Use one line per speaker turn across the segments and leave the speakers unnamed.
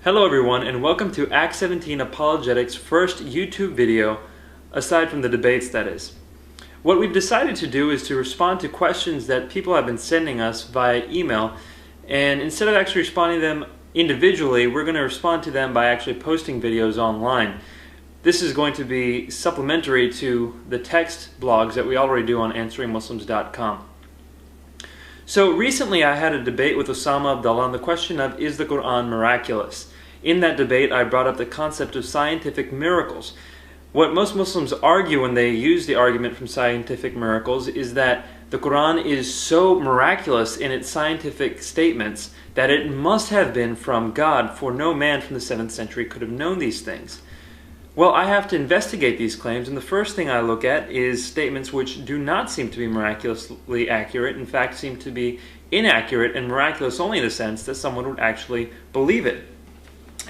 Hello everyone, and welcome to Act 17 Apologetics' first YouTube video, aside from the debates, that is. What we've decided to do is to respond to questions that people have been sending us via email, and instead of actually responding to them individually, we're going to respond to them by actually posting videos online. This is going to be supplementary to the text blogs that we already do on answeringmuslims.com. So recently I had a debate with Osama Abdullah on the question of, is the Qur'an miraculous? In that debate I brought up the concept of scientific miracles. What most Muslims argue when they use the argument from scientific miracles is that the Qur'an is so miraculous in its scientific statements that it must have been from God, for no man from the 7th century could have known these things. Well, I have to investigate these claims, and the first thing I look at is statements which do not seem to be miraculously accurate, in fact seem to be inaccurate and miraculous only in the sense that someone would actually believe it.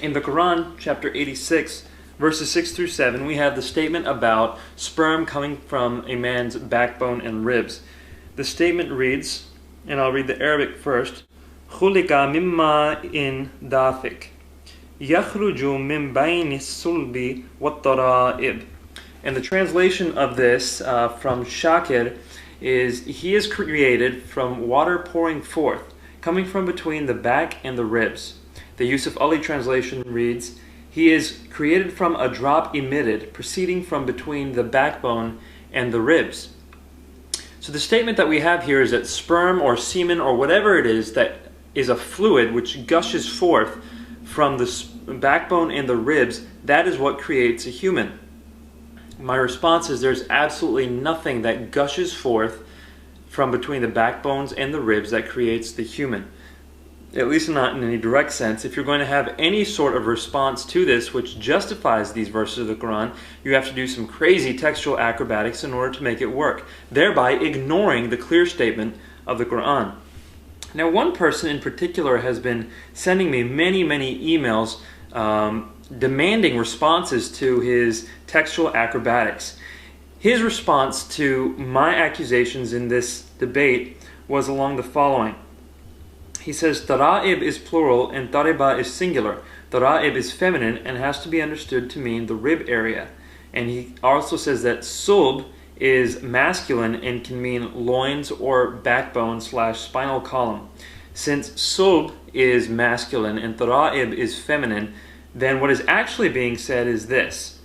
In the Qur'an, chapter 86, verses 6 through 7, we have the statement about sperm coming from a man's backbone and ribs. The statement reads, and I'll read the Arabic first, خُلِقَ مِمَّا إِن دَافِقٍ يَخْرُجُ مِنْ بَيْنِ الصُّلْبِ وَالتَّرَائِبِ. And the translation of this from Shakir is, he is created from water pouring forth, coming from between the back and the ribs. The Yusuf Ali translation reads, he is created from a drop emitted, proceeding from between the backbone and the ribs. So the statement that we have here is that sperm or semen or whatever it is that is a fluid which gushes forth from the backbone and the ribs, that is what creates a human. My response is there's absolutely nothing that gushes forth from between the backbones and the ribs that creates the human. At least not in any direct sense. If you're going to have any sort of response to this which justifies these verses of the Quran, you have to do some crazy textual acrobatics in order to make it work, thereby ignoring the clear statement of the Quran. Now, one person in particular has been sending me many emails demanding responses to his textual acrobatics. His response to my accusations in this debate was along the following. He says, Tara'ib is plural and Tariba is singular. Tara'ib is feminine and has to be understood to mean the rib area. And he also says that Sulb is masculine and can mean loins or backbone / spinal column. Since Sulb is masculine and Tara'ib is feminine, then what is actually being said is this,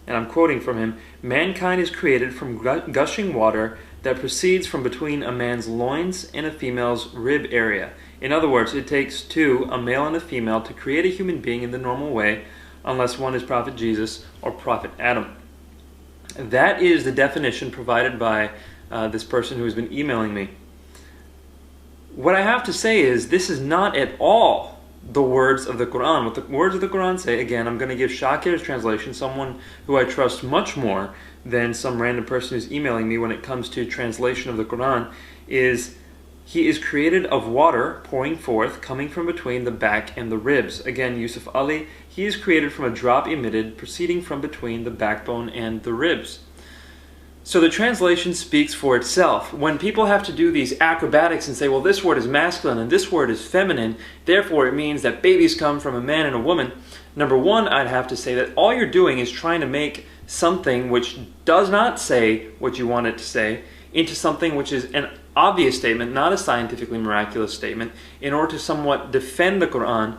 and I'm quoting from him, mankind is created from gushing water that proceeds from between a man's loins and a female's rib area. In other words, it takes two, a male and a female, to create a human being in the normal way, unless one is Prophet Jesus or Prophet Adam. That is the definition provided by this person who has been emailing me. What I have to say is, this is not at all the words of the Quran. What the words of the Quran say, again, I'm going to give Shakir's translation, someone who I trust much more than some random person who's emailing me when it comes to translation of the Quran, is he is created of water pouring forth, coming from between the back and the ribs. Again, Yusuf Ali, he is created from a drop emitted, proceeding from between the backbone and the ribs. So the translation speaks for itself. When people have to do these acrobatics and say, well, this word is masculine and this word is feminine, therefore it means that babies come from a man and a woman, number one, I'd have to say that all you're doing is trying to make something which does not say what you want it to say into something which is an obvious statement, not a scientifically miraculous statement, in order to somewhat defend the Quran.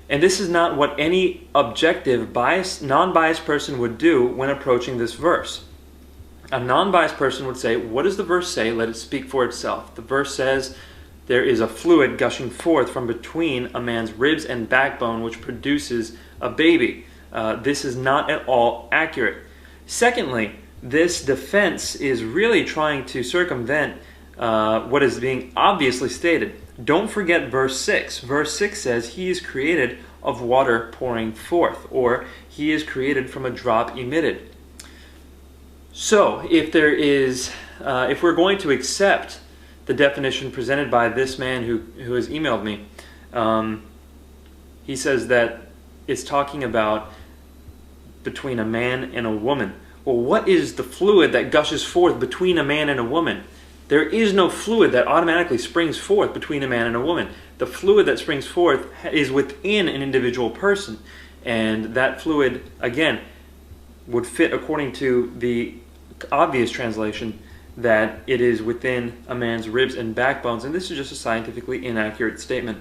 And this is not what any objective, non-biased person would do when approaching this verse. A non-biased person would say, what does the verse say? Let it speak for itself. The verse says there is a fluid gushing forth from between a man's ribs and backbone which produces a baby. This is not at all accurate. Secondly, this defense is really trying to circumvent what is being obviously stated. Don't forget verse 6. Verse 6 says, he is created of water pouring forth, or he is created from a drop emitted. So, if we're going to accept the definition presented by this man who has emailed me, he says that it's talking about between a man and a woman. Well, what is the fluid that gushes forth between a man and a woman? There is no fluid that automatically springs forth between a man and a woman. The fluid that springs forth is within an individual person. And that fluid, again, would fit according to the obvious translation that it is within a man's ribs and backbones. And this is just a scientifically inaccurate statement.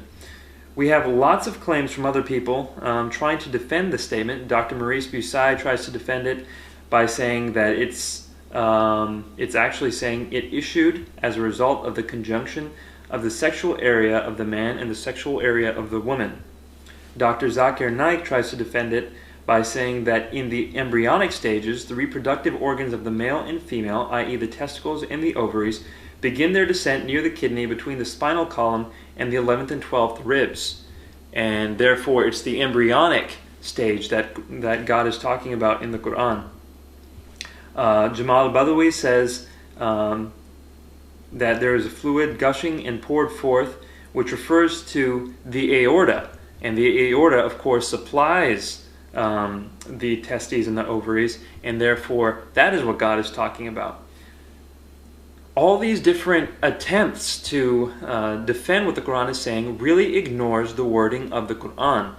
We have lots of claims from other people trying to defend the statement. Dr. Maurice Bussai tries to defend it by saying that it's actually saying it issued as a result of the conjunction of the sexual area of the man and the sexual area of the woman. Dr. Zakir Naik tries to defend it by saying that in the embryonic stages, the reproductive organs of the male and female, i.e. the testicles and the ovaries, begin their descent near the kidney between the spinal column and the 11th and 12th ribs. And therefore, it's the embryonic stage that God is talking about in the Qur'an. Jamal Badawi says that there is a fluid gushing and poured forth, which refers to the aorta. And the aorta, of course, supplies the testes and the ovaries, and therefore that is what God is talking about. All these different attempts to defend what the Quran is saying really ignores the wording of the Quran.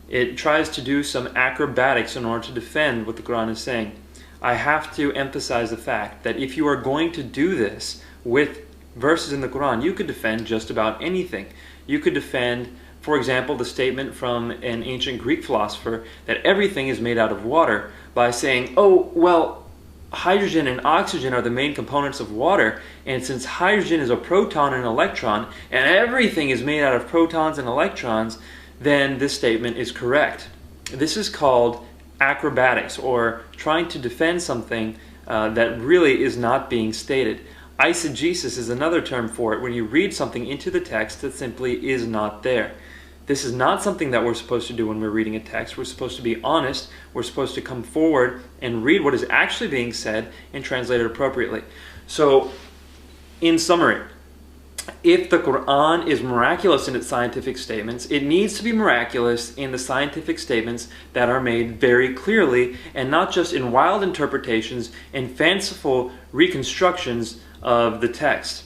It tries to do some acrobatics in order to defend what the Quran is saying. I have to emphasize the fact that if you are going to do this with verses in the Quran, you could defend just about anything. You could defend, for example, the statement from an ancient Greek philosopher that everything is made out of water by saying, oh, well, hydrogen and oxygen are the main components of water, and since hydrogen is a proton and an electron, and everything is made out of protons and electrons, then this statement is correct. This is called acrobatics, or trying to defend something that really is not being stated. Eisegesis is another term for it, when you read something into the text that simply is not there. This is not something that we're supposed to do when we're reading a text. We're supposed to be honest. We're supposed to come forward and read what is actually being said and translate it appropriately. So, in summary, if the Quran is miraculous in its scientific statements, it needs to be miraculous in the scientific statements that are made very clearly, and not just in wild interpretations and fanciful reconstructions of the text.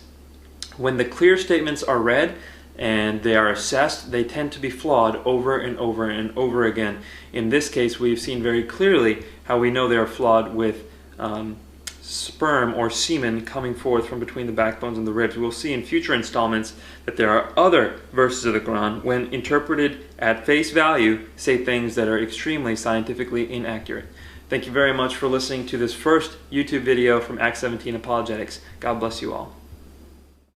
When the clear statements are read and they are assessed, they tend to be flawed over and over and over again. In this case, we've seen very clearly how we know they are flawed with sperm or semen coming forth from between the backbones and the ribs. We'll see in future installments that there are other verses of the Quran, when interpreted at face value, say things that are extremely scientifically inaccurate. Thank you very much for listening to this first YouTube video from Acts 17 Apologetics. God bless you all.